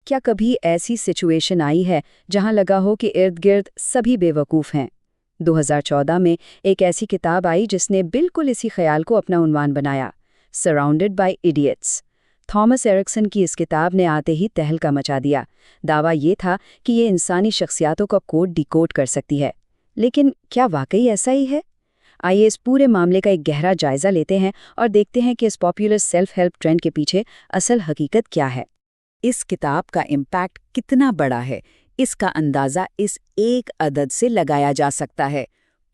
کیا کبھی ایسی سچویشن آئی ہے جہاں لگا ہو کہ ارد گرد سبھی بے وقوف ہیں؟ 2014 میں ایک ایسی کتاب آئی جس نے بالکل اسی خیال کو اپنا عنوان بنایا، surrounded by idiots. Thomas Erikson کی اس کتاب نے آتے ہی تہلکہ مچا دیا۔ دعویٰ یہ تھا کہ یہ انسانی شخصیاتوں کا کوڈ ڈیکوڈ کر سکتی ہے، لیکن کیا واقعی ایسا ہی ہے؟ آئیے اس پورے معاملے کا ایک گہرا جائزہ لیتے ہیں اور دیکھتے ہیں کہ اس پاپولر سیلف ہیلپ ٹرینڈ کے پیچھے اصل حقیقت کیا ہے۔ اس کتاب کا امپیکٹ کتنا بڑا ہے، اس کا اندازہ اس ایک عدد سے لگایا جا سکتا ہے،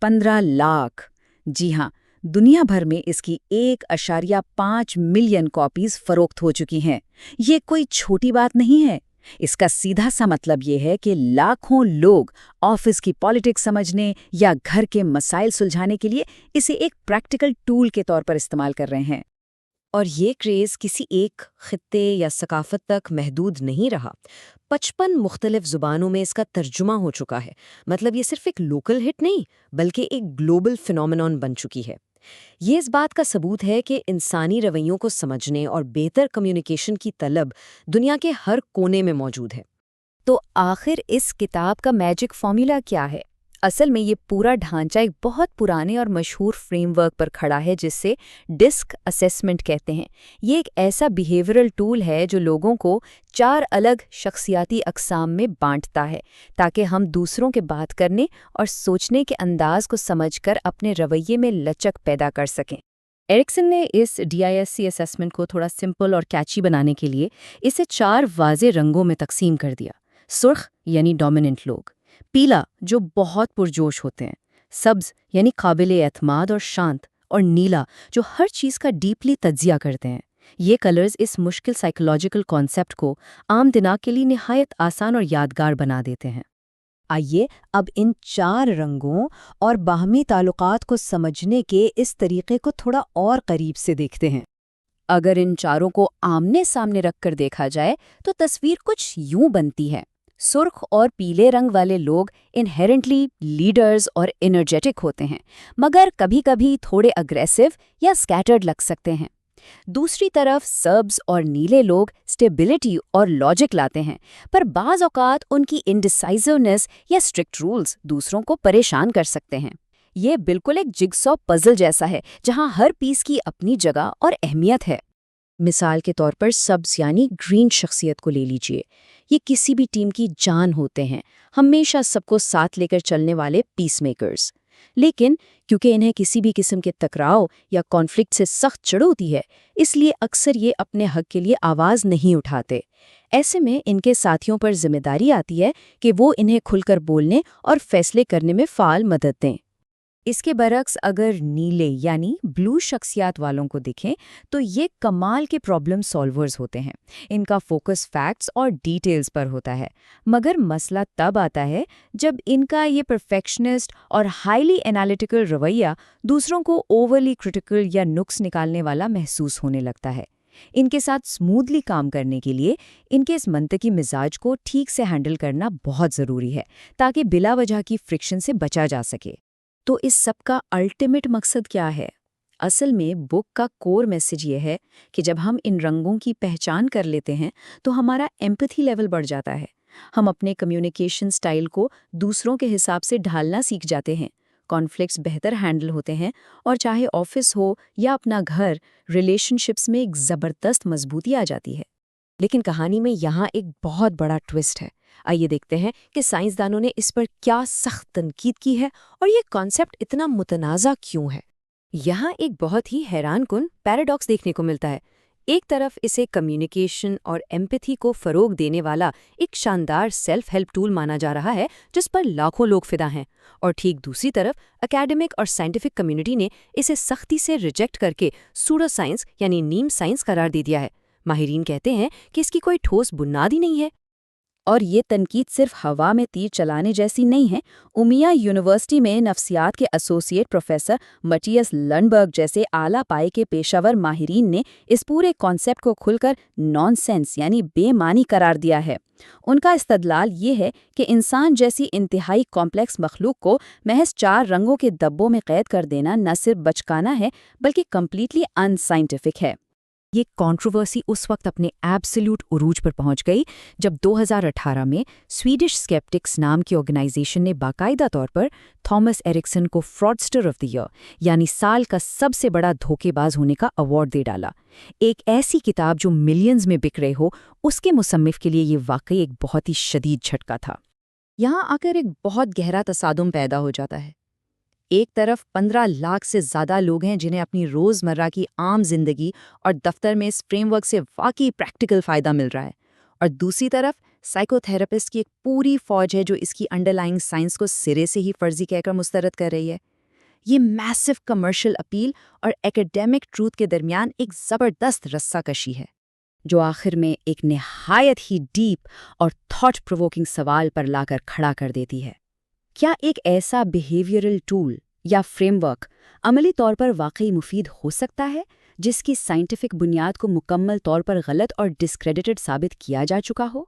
15 لاکھ۔ جی ہاں، دنیا بھر میں اس کی 1.5 ملین کاپیز فروخت ہو چکی ہیں۔ یہ کوئی چھوٹی بات نہیں ہے۔ اس کا سیدھا سا مطلب یہ ہے کہ لاکھوں لوگ آفس کی پالیٹکس سمجھنے یا گھر کے مسائل سلجھانے کے لیے اسے ایک پریکٹیکل ٹول کے طور پر استعمال کر رہے ہیں۔ اور یہ کریز کسی ایک خطے یا ثقافت تک محدود نہیں رہا۔ 55 مختلف زبانوں میں اس کا ترجمہ ہو چکا ہے۔ مطلب یہ صرف ایک لوکل ہٹ نہیں بلکہ ایک گلوبل فینومینون بن چکی ہے۔ یہ اس بات کا ثبوت ہے کہ انسانی رویوں کو سمجھنے اور بہتر کمیونیکیشن کی طلب دنیا کے ہر کونے میں موجود ہے۔ تو آخر اس کتاب کا میجک فارمولا کیا ہے؟ اصل میں یہ پورا ڈھانچہ ایک بہت پرانے اور مشہور فریم ورک پر کھڑا ہے جسے ڈسک اسیسمنٹ کہتے ہیں۔ یہ ایک ایسا بیہیورل ٹول ہے جو لوگوں کو 4 الگ شخصیاتی اقسام میں بانٹتا ہے تاکہ ہم دوسروں کے بات کرنے اور سوچنے کے انداز کو سمجھ کر اپنے رویے میں لچک پیدا کر سکیں۔ ایرکسن نے اس DISC اسیسمنٹ کو تھوڑا سمپل اور کیچی بنانے کے لیے اسے 4 واضح رنگوں میں تقسیم کر دیا۔ سرخ یعنی ڈومیننٹ لوگ، پیلا جو بہت پرجوش ہوتے ہیں، سبز یعنی قابل اعتماد اور شانت، اور نیلا جو ہر چیز کا ڈیپلی تجزیہ کرتے ہیں۔ یہ کلرز اس مشکل سائیکولوجیکل کانسیپٹ کو عام دماغ کے لیے نہایت آسان اور یادگار بنا دیتے ہیں۔ آئیے اب ان 4 رنگوں اور باہمی تعلقات کو سمجھنے کے اس طریقے کو تھوڑا اور قریب سے دیکھتے ہیں۔ اگر ان چاروں کو آمنے سامنے رکھ کر دیکھا جائے تو تصویر کچھ یوں بنتی ہے۔ سرخ اور پیلے رنگ والے لوگ انہیرنٹلی لیڈرز اور انرجیٹک ہوتے ہیں، مگر کبھی کبھی تھوڑے اگریسو یا سکیٹرڈ لگ سکتے ہیں۔ دوسری طرف سبز اور نیلے لوگ سٹیبلٹی اور لاجک لاتے ہیں، پر بعض اوقات ان کی انڈیسائزونیس یا اسٹرکٹ رولز دوسروں کو پریشان کر سکتے ہیں۔ یہ بالکل ایک جگسو پزل جیسا ہے جہاں ہر پیس کی اپنی جگہ اور اہمیت ہے۔ مثال کے طور پر سبز یعنی گرین شخصیت کو لے لیجئے۔ یہ کسی بھی ٹیم کی جان ہوتے ہیں، ہمیشہ سب کو ساتھ لے کر چلنے والے پیس میکرز۔ لیکن کیونکہ انہیں کسی بھی قسم کے ٹکراؤ یا کانفلکٹ سے سخت چڑ ہوتی ہے، اس لیے اکثر یہ اپنے حق کے لیے آواز نہیں اٹھاتے۔ ایسے میں ان کے ساتھیوں پر ذمہ داری آتی ہے کہ وہ انہیں کھل کر بولنے اور فیصلے کرنے میں فعال مدد دیں۔ اس کے برعکس اگر نیلے یعنی بلو شخصیات والوں کو دیکھیں تو یہ کمال کے پرابلم سالورز ہوتے ہیں۔ ان کا فوکس فیکٹس اور ڈیٹیلز پر ہوتا ہے، مگر مسئلہ تب آتا ہے جب ان کا یہ پرفیکشنسٹ اور ہائیلی انالیٹیکل رویہ دوسروں کو اوورلی کرٹیکل یا نقص نکالنے والا محسوس ہونے لگتا ہے۔ ان کے ساتھ سموتھلی کام کرنے کے لیے ان کے اس منطقی مزاج کو ٹھیک سے ہینڈل کرنا بہت ضروری ہے تاکہ بلا وجہ کی فرکشن سے بچا جا سکے۔ تو اس سب کا الٹیمیٹ مقصد کیا ہے؟ اصل میں بک کا کور میسج یہ ہے کہ جب ہم ان رنگوں کی پہچان کر لیتے ہیں تو ہمارا ایمپتھی لیول بڑھ جاتا ہے۔ ہم اپنے کمیونیکیشن سٹائل کو دوسروں کے حساب سے ڈھالنا سیکھ جاتے ہیں، کانفلکٹس بہتر ہینڈل ہوتے ہیں، اور چاہے آفس ہو یا اپنا گھر، ریلیشن شپس میں ایک زبردست مضبوطی آ جاتی ہے۔ لیکن کہانی میں یہاں ایک بہت بڑا ٹوسٹ ہے۔ آئیے دیکھتے ہیں کہ سائنسدانوں نے اس پر کیا سخت تنقید کی ہے اور یہ کانسیپٹ اتنا متنازع کیوں ہے۔ یہاں ایک بہت ہی حیران کن پیراڈاکس دیکھنے کو ملتا ہے۔ ایک طرف اسے کمیونیکیشن اور ایمپیتھی کو فروغ دینے والا ایک شاندار سیلف ہیلپ ٹول مانا جا رہا ہے جس پر لاکھوں لوگ فدا ہیں، اور ٹھیک دوسری طرف اکیڈمک اور سائنٹیفک کمیونٹی نے اسے سختی سے ریجیکٹ کر کے سوڈو سائنس یعنی نیم سائنس قرار دے دیا ہے۔ ماہرین کہتے ہیں کہ اس کی کوئی ٹھوس بنیاد ہی نہیں ہے۔ اور یہ تنقید صرف ہوا میں تیر چلانے جیسی نہیں ہے۔ امیہ یونیورسٹی میں نفسیات کے ایسوسیٹ پروفیسر مٹیاس لنڈبرگ جیسے اعلیٰ پائے کے پیشہ ور ماہرین نے اس پورے کانسیپٹ کو کھل کر نان سینس یعنی بے معنی قرار دیا ہے۔ ان کا استدلال یہ ہے کہ انسان جیسی انتہائی کمپلیکس مخلوق کو محض 4 رنگوں کے دبوں میں قید کر دینا نہ صرف بچکانہ ہے بلکہ کمپلیٹلی ان سائنٹیفک ہے۔ یہ کنٹروورسی اس وقت اپنے ایبسلیوٹ عروج پر پہنچ گئی جب 2018 میں سویڈش اسکیپٹکس نام کی آرگنائزیشن نے باقاعدہ طور پر تھامس ایرکسن کو فراڈسٹر آف دی ایئر یعنی سال کا سب سے بڑا دھوکے باز ہونے کا ایوارڈ دے ڈالا۔ ایک ایسی کتاب جو ملینز میں بک رہے ہو، اس کے مصنف کے لیے یہ واقعی ایک بہت ہی شدید جھٹکا تھا۔ یہاں آ کر ایک بہت گہرا تصادم پیدا ہو جاتا ہے۔ ایک طرف 15 لاکھ سے زیادہ لوگ ہیں جنہیں اپنی روزمرہ کی عام زندگی اور دفتر میں اس فریم ورک سے واقعی پریکٹیکل فائدہ مل رہا ہے، اور دوسری طرف سائیکو تھراپسٹ کی ایک پوری فوج ہے جو اس کی انڈرلائنگ سائنس کو سرے سے ہی فرضی کہہ کر مسترد کر رہی ہے۔ یہ میسو کمرشل اپیل اور ایکیڈیمک ٹروتھ کے درمیان ایک زبردست رسہ کشی ہے، جو آخر میں ایک نہایت ہی ڈیپ اور تھاٹ پرووکنگ سوال پر لا کر کھڑا کر دیتی ہے۔ کیا ایک ایسا بیہیویئرل ٹول یا فریم ورک عملی طور پر واقعی مفید ہو سکتا ہے جس کی سائنٹیفک بنیاد کو مکمل طور پر غلط اور ڈسکریڈٹڈ ثابت کیا جا چکا ہو؟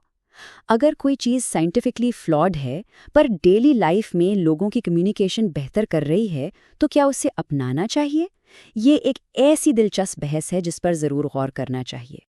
اگر کوئی چیز سائنٹیفکلی فلاڈ ہے پر ڈیلی لائف میں لوگوں کی کمیونیکیشن بہتر کر رہی ہے تو کیا اسے اپنانا چاہیے؟ یہ ایک ایسی دلچسپ بحث ہے جس پر ضرور غور کرنا چاہیے۔